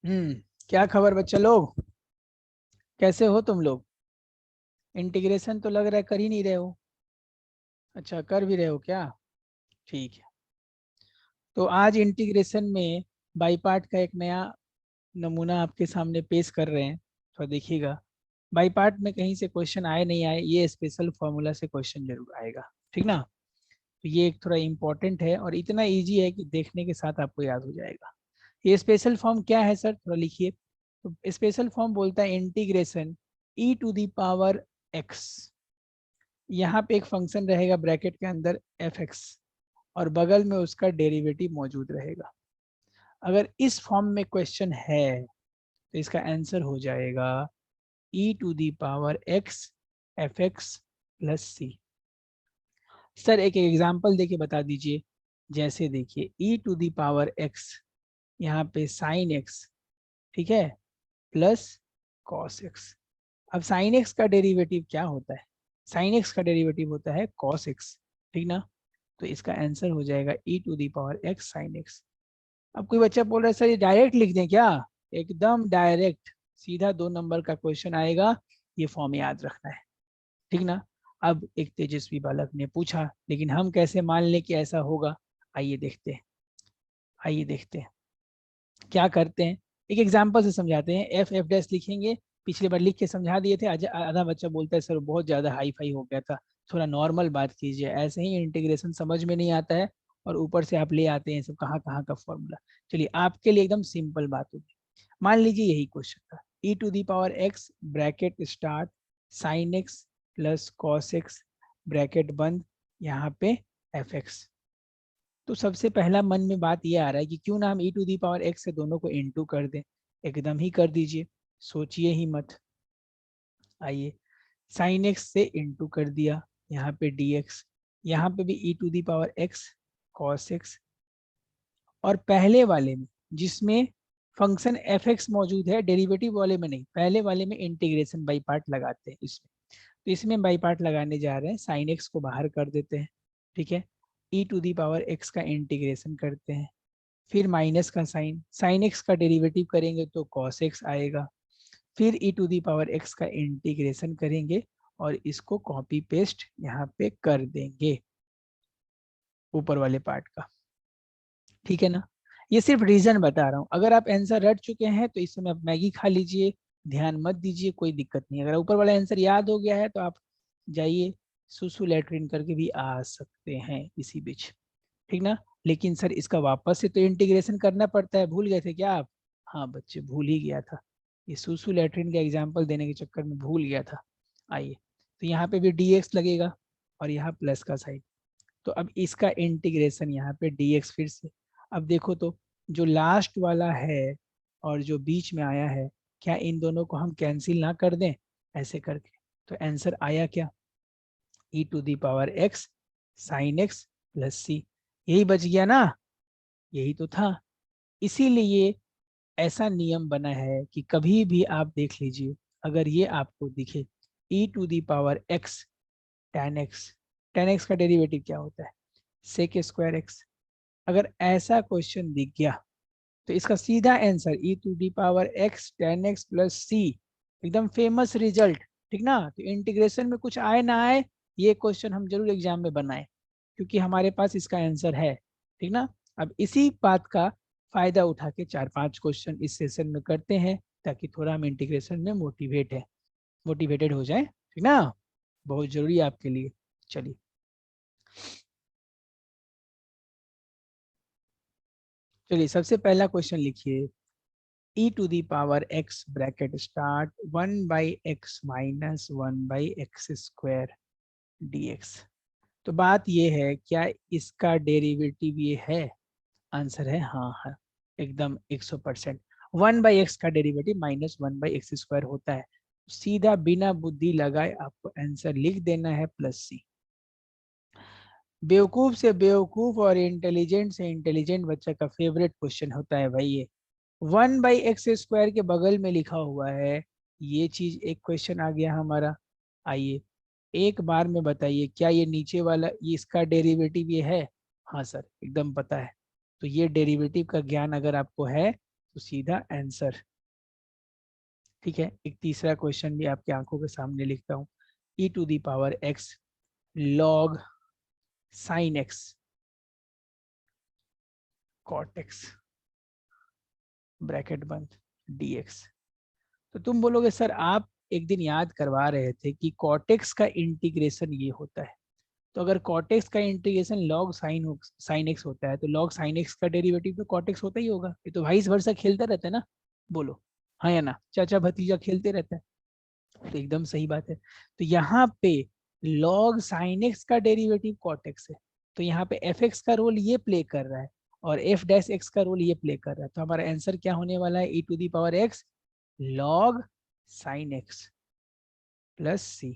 क्या खबर बच्चा लोग, कैसे हो तुम लोग। इंटीग्रेशन तो लग रहा है कर ही नहीं रहे हो। अच्छा, कर भी रहे हो क्या? ठीक है। तो आज इंटीग्रेशन में बाई पार्ट का एक नया नमूना आपके सामने पेश कर रहे हैं, तो देखिएगा। बाई पार्ट में कहीं से क्वेश्चन आए नहीं आए, ये स्पेशल फॉर्मूला से क्वेश्चन जरूर आएगा। ठीक ना। तो ये एक थोड़ा इम्पोर्टेंट है और इतना इजी है कि देखने के साथ आपको याद हो जाएगा। ये स्पेशल फॉर्म क्या है सर, थोड़ा लिखिए। तो स्पेशल फॉर्म बोलता है integration e to the power x. यहाँ पे एक फंक्शन रहेगा ब्रैकेट के अंदर एफ एक्स, और बगल में उसका डेरिवेटिव मौजूद रहेगा। अगर इस फॉर्म में क्वेश्चन है तो इसका आंसर हो जाएगा e to the power x f x plus c. Sir एक एग्जांपल देके बता दीजिए। जैसे देखिए e to the power x, यहाँ पे साइन एक्स, ठीक है, प्लस कॉस एक्स। अब साइन एक्स का डेरिवेटिव क्या होता है? साइन एक्स का डेरिवेटिव होता है कॉस एक्स। ठीक ना। तो इसका आंसर हो जाएगा e to the power x sine x. अब कोई बच्चा बोल रहा है सर ये डायरेक्ट लिख दें क्या? एकदम डायरेक्ट, सीधा 2 नंबर का क्वेश्चन आएगा। ये फॉर्म याद रखना है। ठीक ना। अब एक तेजस्वी बालक ने पूछा, लेकिन हम कैसे मान लें कि ऐसा होगा? आइए देखते हैं। आइए देखते हैं क्या करते हैं। एक एग्जाम्पल से समझाते हैं। एफ एफ डैश लिखेंगे। पिछली बार लिख के समझा दिए थे। आधा बच्चा बोलता है सर बहुत ज्यादा हाई फाई हो गया था, थोड़ा नॉर्मल बात कीजिए। ऐसे ही इंटीग्रेशन समझ में नहीं आता है और ऊपर से आप ले आते हैं सब कहाँ कहाँ का फॉर्मूला। चलिए आपके लिए एकदम सिंपल बात होगी। मान लीजिए यही क्वेश्चन था। E to the power x bracket start sine x plus cos x bracket बंद, यहाँ पे एफ एक्स। तो सबसे पहला मन में बात ये आ रहा है कि क्यों ना हम ई टू दी पावर एक्स से दोनों को इनटू कर दें। एकदम ही कर दीजिए, सोचिए ही मत। आइए, साइन एक्स से इनटू कर दिया, यहाँ पे डी एक्स, यहाँ पे भी e to the power x cos x. और पहले वाले में जिसमें फंक्शन एफ एक्स मौजूद है, डेरिवेटिव वाले में नहीं, पहले वाले में इंटीग्रेशन बाई पार्ट लगाते हैं इसमें। तो इसमें बाई पार्ट लगाने जा रहे हैं, साइन एक्स को बाहर कर देते हैं। ठीक है। ई टू दी पावर एक्स का इंटीग्रेशन करते हैं, फिर माइनस का साइन, साइन एक्स का डेरिवेटिव करेंगे तो कॉस एक्स आएगा। फिर ई टू दी पावर एक्स का इंटीग्रेशन करेंगे और इसको कॉपी पेस्ट यहाँ पे कर देंगे ऊपर वाले पार्ट का। ठीक है ना। ये सिर्फ रीजन बता रहा हूँ। अगर आप आंसर रट चुके हैं तो इस समय आप मैगी खा लीजिए, ध्यान मत दीजिए, कोई दिक्कत नहीं। अगर ऊपर वाला आंसर याद हो गया है तो आप जाइए सुसु लेटरिन करके भी आ सकते हैं इसी बीच। ठीक ना। लेकिन सर इसका वापस से तो इंटीग्रेशन करना पड़ता है, भूल गए थे क्या आप? हाँ बच्चे, भूल ही गया था। ये सुसु लैट्रिन का एग्जाम्पल देने के चक्कर में भूल गया था। आइए, तो यहाँ पे भी डी एक्स लगेगा और यहाँ प्लस का साइन। तो अब इसका इंटीग्रेशन यहाँ पे डी एक्स फिर से। अब देखो तो जो लास्ट वाला है और जो बीच में आया है, क्या इन दोनों को हम कैंसिल ना कर दें ऐसे करके? तो आंसर आया क्या? E to the power x sine x plus c. यही बच गया ना। यही तो था। इसीलिए ऐसा नियम बना है कि कभी भी आप देख लीजिए, अगर ये आपको दिखे e to the power x tan x, tan x का डेरिवेटिव क्या होता है? Sec square x. अगर ऐसा क्वेश्चन दिख गया तो इसका सीधा answer e to the power x tan x plus c. एकदम फेमस रिजल्ट। ठीक ना। तो इंटीग्रेशन में कुछ आए ना आए, ये क्वेश्चन हम जरूर एग्जाम में बनाए, क्योंकि हमारे पास इसका आंसर है। ठीक ना। अब इसी बात का फायदा उठा के 4-5 क्वेश्चन इस सेशन में करते हैं, ताकि थोड़ा हम इंटीग्रेशन में मोटिवेटेड हो जाए। ठीक ना। बहुत जरूरी है आपके लिए। चलिए, सबसे पहला क्वेश्चन लिखिए। E to the power x bracket start 1/x minus 1/x square d x. तो बात ये है, क्या इसका डेरिवेटिव ये है? आंसर है हाँ है, एकदम 100%। 1/x का डेरिवेटिव माइनस 1/x स्क्वायर होता है। सीधा बिना बुद्धि लगाए आपको आंसर लिख देना है प्लस सी। बेवकूफ से बेवकूफ और इंटेलिजेंट से इंटेलिजेंट बच्चा का फेवरेट क्वेश्चन होता है भाई ये। 1/x स्क्वायर के बगल में लिखा हुआ है, ये चीज एक क्वेश्चन आ गया हमारा। आइए, एक बार में बताइए, क्या ये नीचे वाला ये इसका डेरिवेटिव ये है? हाँ सर, एकदम पता है। तो ये डेरिवेटिव का ज्ञान अगर आपको है तो सीधा आंसर। ठीक है, एक तीसरा क्वेश्चन भी आपकी आंखों के सामने लिखता हूँ। e to the power x log sin x cot x bracket बंद dx। तो तुम बोलोगे सर आप एक दिन याद करवा रहे थे कि कॉटेक्स का इंटीग्रेशन ये होता है। तो अगर कॉटेक्स का इंटीग्रेशन लॉग साइन एक्स होता है तो लॉग साइन एक्स का डेरिवेटिव तो कॉटेक्स होता ही होगा। ये तो वाइस वर्सा खेलता रहता है ना, बोलो हाँ या ना, चाचा भतीजा खेलते रहता है। तो एकदम सही बात है। तो यहाँ पे लॉग साइन एक्स का डेरिवेटिव कॉटेक्स है, तो यहाँ पे एफ एक्स का रोल ये प्ले कर रहा है और एफ डैश एक्स का रोल ये प्ले कर रहा है। तो हमारा आंसर क्या होने वाला है, e to the power x log sine x plus c.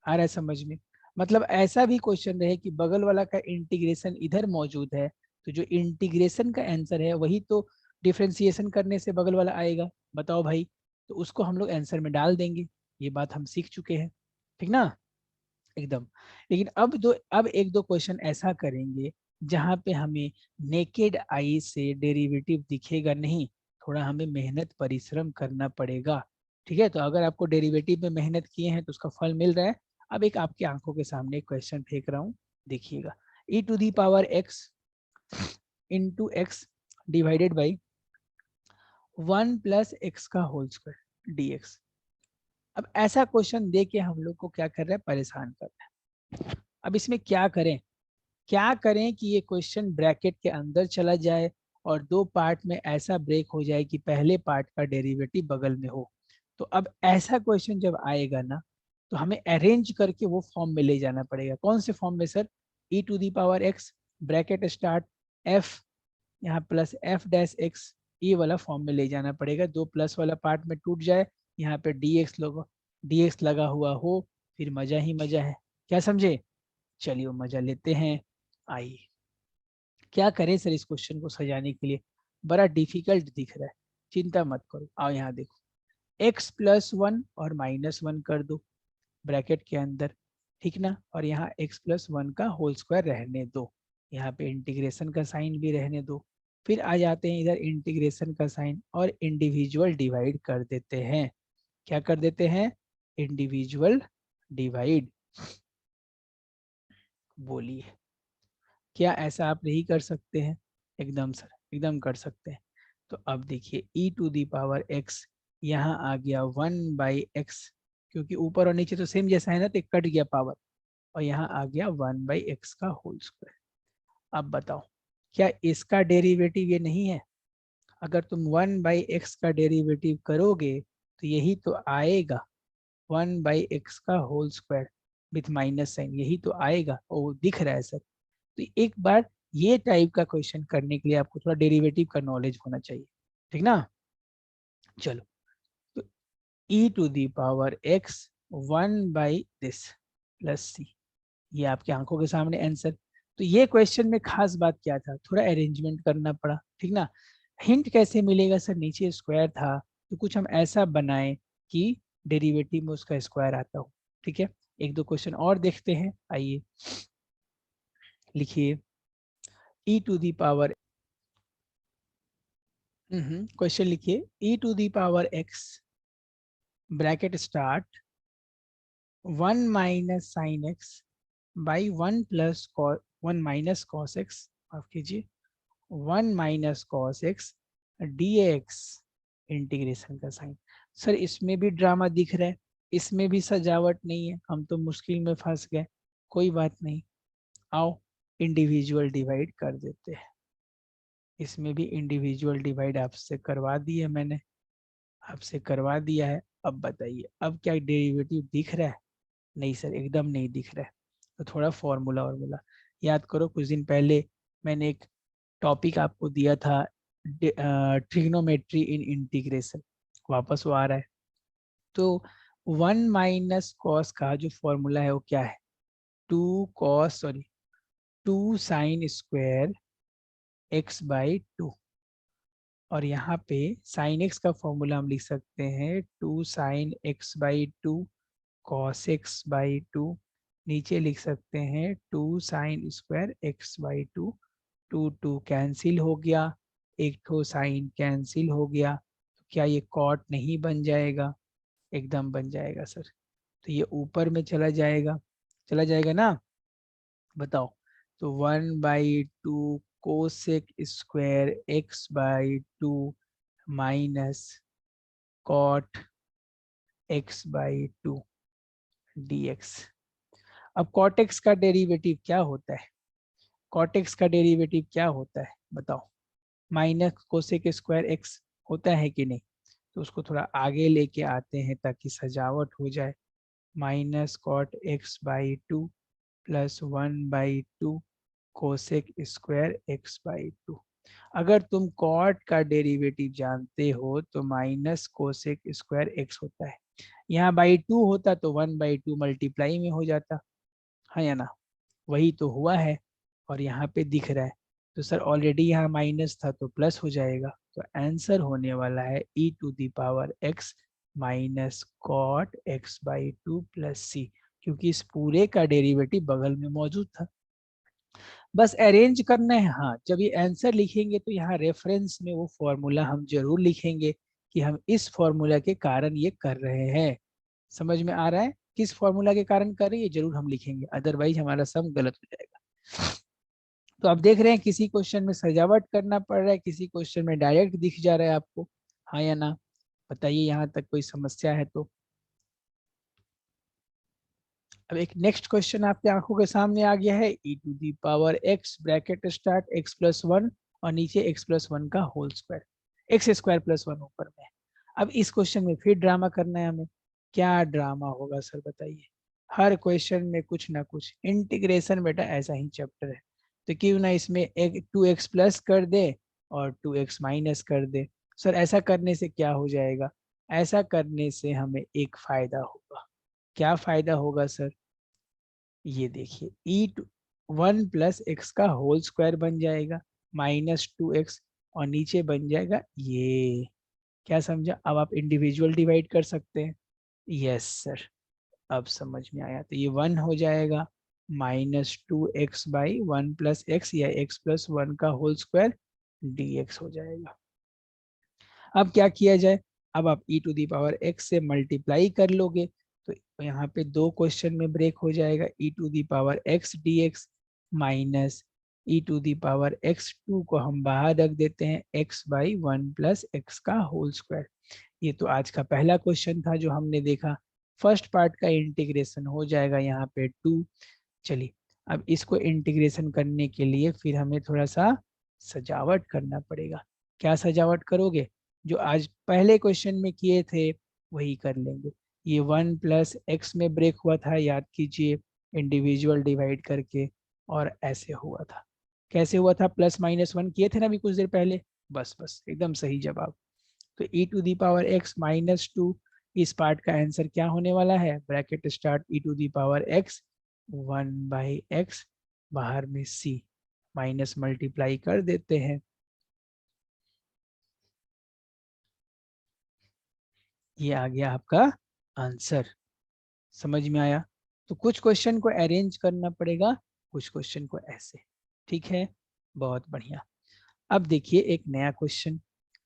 आ रहा है समझ में? मतलब ऐसा भी क्वेश्चन रहे कि बगल वाला का इंटीग्रेशन इधर मौजूद है, तो जो इंटीग्रेशन का आंसर है वही तो डिफरेंशिएशन करने से बगल वाला आएगा। बताओ भाई, तो उसको हम लोग आंसर में डाल देंगे। ये बात हम सीख चुके हैं, ठीक ना, एकदम। लेकिन अब एक दो क्वेश्चन ऐसा करेंगे जहां पे हमें नेकेड आई से डेरिवेटिव दिखेगा नहीं, थोड़ा हमें मेहनत परिश्रम करना पड़ेगा। ठीक है, तो अगर आपको डेरिवेटिव में मेहनत किए हैं तो उसका फल मिल रहा है। अब एक आपकी आंखों के सामने एक क्वेश्चन फेंक रहा हूँ, देखिएगा। e to the power x into x divided by 1 plus x का होल स्क्वायर dx। अब ऐसा क्वेश्चन दे के हम लोग को क्या कर रहा है, परेशान कर रहा है। अब इसमें क्या करें कि ये क्वेश्चन ब्रैकेट के अंदर चला जाए और दो पार्ट में ऐसा ब्रेक हो जाए कि पहले पार्ट का डेरिवेटिव बगल में हो। तो अब ऐसा क्वेश्चन जब आएगा ना, तो हमें अरेंज करके वो फॉर्म में ले जाना पड़ेगा। कौन से फॉर्म में sir, e to the power x bracket start f यहाँ प्लस एफ डैश एक्स, ये वाला फॉर्म में ले जाना पड़ेगा। दो प्लस वाला पार्ट में टूट जाए, यहाँ पे dx लगा हुआ हो, फिर मजा ही मजा है। क्या समझे? चलिए मजा लेते हैं। आइए, क्या करें सर इस क्वेश्चन को सजाने के लिए, बड़ा डिफिकल्ट दिख रहा है। चिंता मत करो, आओ यहाँ देखो, x प्लस 1 और माइनस 1 कर दो ब्रैकेट के अंदर, ठीक ना, और यहाँ x प्लस 1 का होल स्क्वायर रहने दो, यहाँ पे इंटीग्रेशन का साइन भी रहने दो। फिर आ जाते हैं इधर इंटीग्रेशन का साइन और इंडिविजुअल डिवाइड कर देते हैं। क्या कर देते हैं, इंडिविजुअल डिवाइड। बोलिए, क्या ऐसा आप नहीं कर सकते हैं? एकदम सर, एकदम कर सकते हैं। तो अब देखिए e to the power x यहाँ आ गया 1/x, क्योंकि ऊपर और नीचे तो सेम जैसा है ना, तो एक कट गया पावर, और यहाँ आ गया 1/x का होल स्क्वायर। अब बताओ, क्या इसका डेरिवेटिव ये नहीं है? अगर तुम 1/x का डेरिवेटिव करोगे तो यही तो आएगा, 1/x का whole square with minus sine, यही तो आएगा। और दिख रहा है सर। तो एक बार ये टाइप का क्वेश्चन करने के लिए आपको थोड़ा डेरिवेटिव का नॉलेज होना चाहिए, ठीक ना। चलो, तो e to the power x 1/this plus c, ये आपकी आंखों के सामने आंसर। तो ये क्वेश्चन में खास बात क्या था, थोड़ा अरेंजमेंट करना पड़ा, ठीक ना। हिंट कैसे मिलेगा सर, नीचे स्क्वायर था तो कुछ हम ऐसा बनाए कि डेरिवेटिव में उसका स्क्वायर आता हो। ठीक है, एक दो क्वेश्चन और देखते हैं, आइए लिखिए। e to the power, question लिखिए, e to the power x bracket start 1 minus sine x by 1 plus 1 minus cos x, माफ कीजिए 1 minus cos x dx integration का साइन। सर इसमें भी ड्रामा दिख रहा है, इसमें भी सजावट नहीं है, हम तो मुश्किल में फंस गए। कोई बात नहीं, आओ इंडिविजुअल डिवाइड कर देते हैं। इसमें भी इंडिविजुअल डिवाइड आपसे करवा दिया मैंने, आपसे करवा दिया है। अब बताइए, अब क्या डेरिवेटिव दिख रहा है? नहीं सर, एकदम नहीं दिख रहा है। तो थोड़ा फॉर्मूला वार्मूला याद करो। कुछ दिन पहले मैंने एक टॉपिक आपको दिया था, ट्रिग्नोमेट्री इन इंटीग्रेशन, वापस वो आ रहा है। तो 1 माइनस कॉस का जो फॉर्मूला है वो क्या है, 2 साइन स्क्वायर x/2। और यहाँ पे साइन एक्स का फॉर्मूला हम लिख सकते हैं 2 साइन x/2 कॉस x/2, नीचे लिख सकते हैं 2 साइन स्क्वायर x/2, 2 2 कैंसिल हो गया, एक ठो साइन कैंसिल हो गया, तो क्या ये कॉट नहीं बन जाएगा? एकदम बन जाएगा सर। तो ये ऊपर में चला जाएगा ना, बताओ। तो 1/2 cosec square x/2 minus cot x/2 dx। अब कॉट एक्स का डेरिवेटिव क्या होता है? कॉट एक्स का डेरिवेटिव क्या होता है बताओ? माइनस कोसेक स्क्वायर एक्स होता है कि नहीं? तो उसको थोड़ा आगे लेके आते हैं ताकि सजावट हो जाए। Minus cot x/2 plus 1/2 cosec square x/2। अगर तुम कॉट का डेरिवेटिव जानते हो तो माइनस कोसेक स्क्वायर एक्स होता है। यहाँ बाई 2 होता तो 1/2 मल्टीप्लाई में हो जाता, है या ना? वही तो हुआ है और यहाँ पे दिख रहा है। तो सर ऑलरेडी यहाँ माइनस था तो प्लस हो जाएगा। तो आंसर होने वाला है e⁻x minus cot x/2 plus सी, क्योंकि इस पूरे का डेरिवेटिव बगल में मौजूद था। बस अरेंज करना है। हाँ, जब ये आंसर लिखेंगे तो यहाँ रेफरेंस में वो फॉर्मूला हम जरूर लिखेंगे कि हम इस फॉर्मूला के कारण ये कर रहे हैं। समझ में आ रहा है? किस फॉर्मूला के कारण कर रहे हैं ये जरूर हम लिखेंगे, अदरवाइज हमारा सम गलत हो जाएगा। तो आप देख रहे हैं किसी क्वेश्चन में सजावट करना पड़ रहा है, किसी क्वेश्चन में डायरेक्ट दिख जा रहा है आपको, हाँ या ना? बताइए यहाँ तक कोई समस्या है तो। अब एक नेक्स्ट क्वेश्चन आपके आंखों के सामने आ गया है। e⁻x ब्रैकेट स्टार्ट x+1 और नीचे x+1 का होल स्क्वायर, x² + 1 ऊपर में। अब इस क्वेश्चन में फिर ड्रामा करना है हमें। क्या ड्रामा होगा सर बताइए? हर क्वेश्चन में कुछ ना कुछ इंटीग्रेशन, बेटा ऐसा ही चैप्टर है, तो क्यों ना इसमें एक 2x प्लस कर दे और 2x माइनस कर दे। सर ऐसा करने से क्या हो जाएगा? ऐसा करने से हमें एक फायदा होगा। क्या फायदा होगा सर? ये देखिए e1 + x का होल स्क्वायर बन जाएगा -2x और नीचे बन जाएगा ये। क्या समझा? अब आप इंडिविजुअल डिवाइड कर सकते हैं। यस सर, अब समझ में आया। तो ये 1 हो जाएगा -2x/1 + x या x+1 का होल स्क्वायर dx हो जाएगा। अब क्या किया जाए? अब आप e⁻x से मल्टीप्लाई कर लोगे तो यहाँ पे दो क्वेश्चन में ब्रेक हो जाएगा। e⁻x dx माइनस e⁻x2 को हम बाहर रख देते हैं x/1 + x का होल स्क्वायर। ये तो आज का पहला क्वेश्चन था जो हमने देखा। फर्स्ट पार्ट का इंटीग्रेशन हो जाएगा यहाँ पे 2। चलिए, अब इसको इंटीग्रेशन करने के लिए फिर हमें थोड़ा सा सजावट करना पड़ेगा। क्या सजावट करोगे? जो आज पहले क्वेश्चन में किए थे वही कर लेंगे। ये 1 + x में ब्रेक हुआ था, याद कीजिए, इंडिविजुअल डिवाइड करके, और ऐसे हुआ था। कैसे हुआ था? +-1 किए थे ना अभी कुछ देर पहले। बस बस एकदम सही जवाब। तो e⁻x -2, इस पार्ट का आंसर क्या होने वाला है? ब्रैकेट स्टार्ट e⁻x 1/x, बाहर में c, माइनस मल्टीप्लाई कर देते हैं। ये आ गया आपका आंसर। समझ में आया? तो कुछ क्वेश्चन को अरेंज करना पड़ेगा, कुछ क्वेश्चन को ऐसे। ठीक है, बहुत बढ़िया। अब देखिए एक नया क्वेश्चन,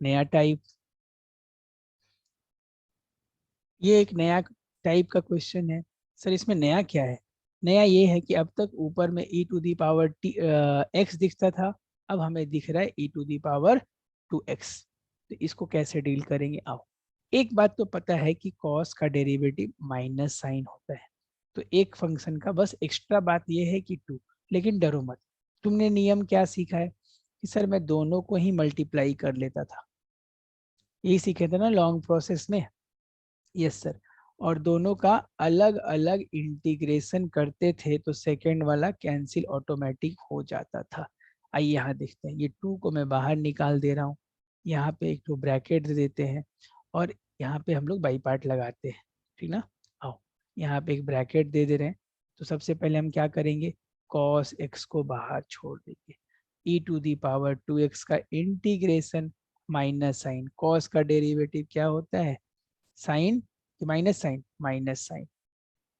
नया टाइप। ये एक नया टाइप का क्वेश्चन है। सर इसमें नया क्या है? नया ये है कि अब तक ऊपर में e⁻x दिखता था, अब हमें दिख रहा है e⁻2x। तो इसको कैसे डील करेंगे? आओ। एक बात तो पता है कि कॉस का डेरिवेटिव माइनस साइन होता है, तो एक फंक्शन का बस एक्स्ट्रा बात ये है कि 2। लेकिन डरो मत, तुमने नियम क्या सीखा है कि सर मैं दोनों को ही मल्टीप्लाई कर लेता था। यही सीखे थे ना लॉन्ग प्रोसेस में। Yes sir. और दोनों का अलग अलग इंटीग्रेशन करते थे तो सेकेंड वाला कैंसिल ऑटोमेटिक हो जाता था। आइए यहाँ देखते हैं। ये 2 को मैं बाहर निकाल दे रहा हूँ, यहाँ पे एक तो ब्रैकेट दे देते हैं और यहाँ पे हम लोग बाई पार्ट लगाते हैं। ठीक ना? आओ, यहाँ पे एक ब्रैकेट दे दे रहे हैं। तो सबसे पहले हम क्या करेंगे? cos x को बाहर छोड़ देंगे। e⁻2x का इंटीग्रेशन माइनस साइन, cos का डेरिवेटिव क्या होता है? साइन कि माइनस साइन? Minus sign.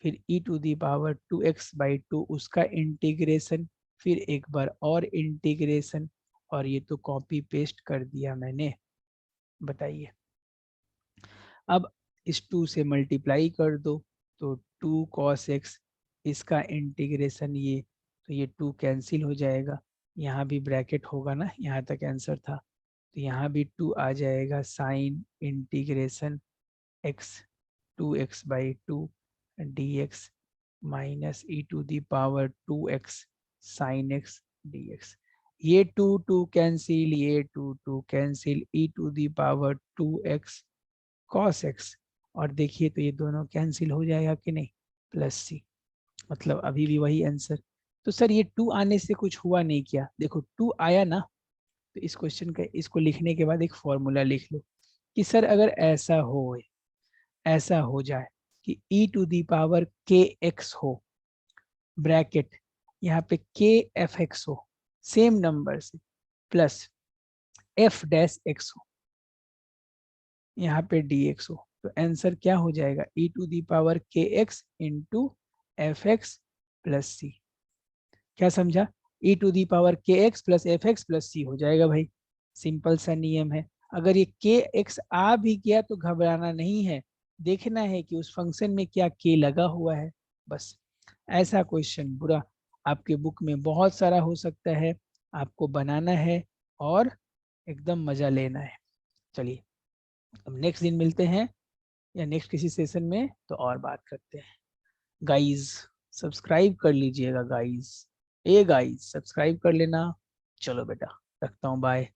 फिर e⁻2x/2 उसका इंटीग्रेशन, फिर एक बार और इंटीग्रेशन, और ये तो कॉपी पेस्ट कर दिया मैंने। बताइए, अब इस 2 से मल्टीप्लाई कर दो तो 2 cos x, इसका इंटीग्रेशन ये, तो ये 2 कैंसिल हो जाएगा, यहाँ भी ब्रैकेट होगा ना, यहाँ तक आंसर था, तो यहाँ भी 2 आ जाएगा, sine integration x 2x/2 dx minus e to the power 2x sine x dx। ये 2 कैंसिल, ये 2 cancel, e to the power 2x cos x, और देखिए तो ये दोनों कैंसिल हो जाएगा कि नहीं, प्लस सी, मतलब अभी भी वही आंसर। तो सर ये 2 आने से कुछ हुआ नहीं क्या? देखो 2 आया ना, तो इस क्वेश्चन का, इसको लिखने के बाद एक फॉर्मूला लिख लो कि सर अगर ऐसा हो जाए कि e to the power k x हो, ब्रैकेट यहाँ पे के एफ एक्स हो सेम नंबर से, प्लस एफ डैश एक्स हो, यहाँ पे डी एक्स हो, तो आंसर क्या हो जाएगा, e to the power k x into f x plus c. क्या समझा? e to the power k x plus f x plus c हो जाएगा भाई, सिंपल सा नियम है। अगर ये के एक्स आ भी गया तो घबराना नहीं है, देखना है कि उस फंक्शन में क्या के लगा हुआ है, बस। ऐसा क्वेश्चन बुरा आपके बुक में बहुत सारा हो सकता है, आपको बनाना है और एकदम मजा लेना है। चलिए, अब नेक्स्ट दिन मिलते हैं या नेक्स्ट किसी सेशन में तो और बात करते हैं। गाइस सब्सक्राइब कर लीजिएगा गाइस, ए गाइस सब्सक्राइब कर लेना। चलो बेटा, रखता हूँ, बाय।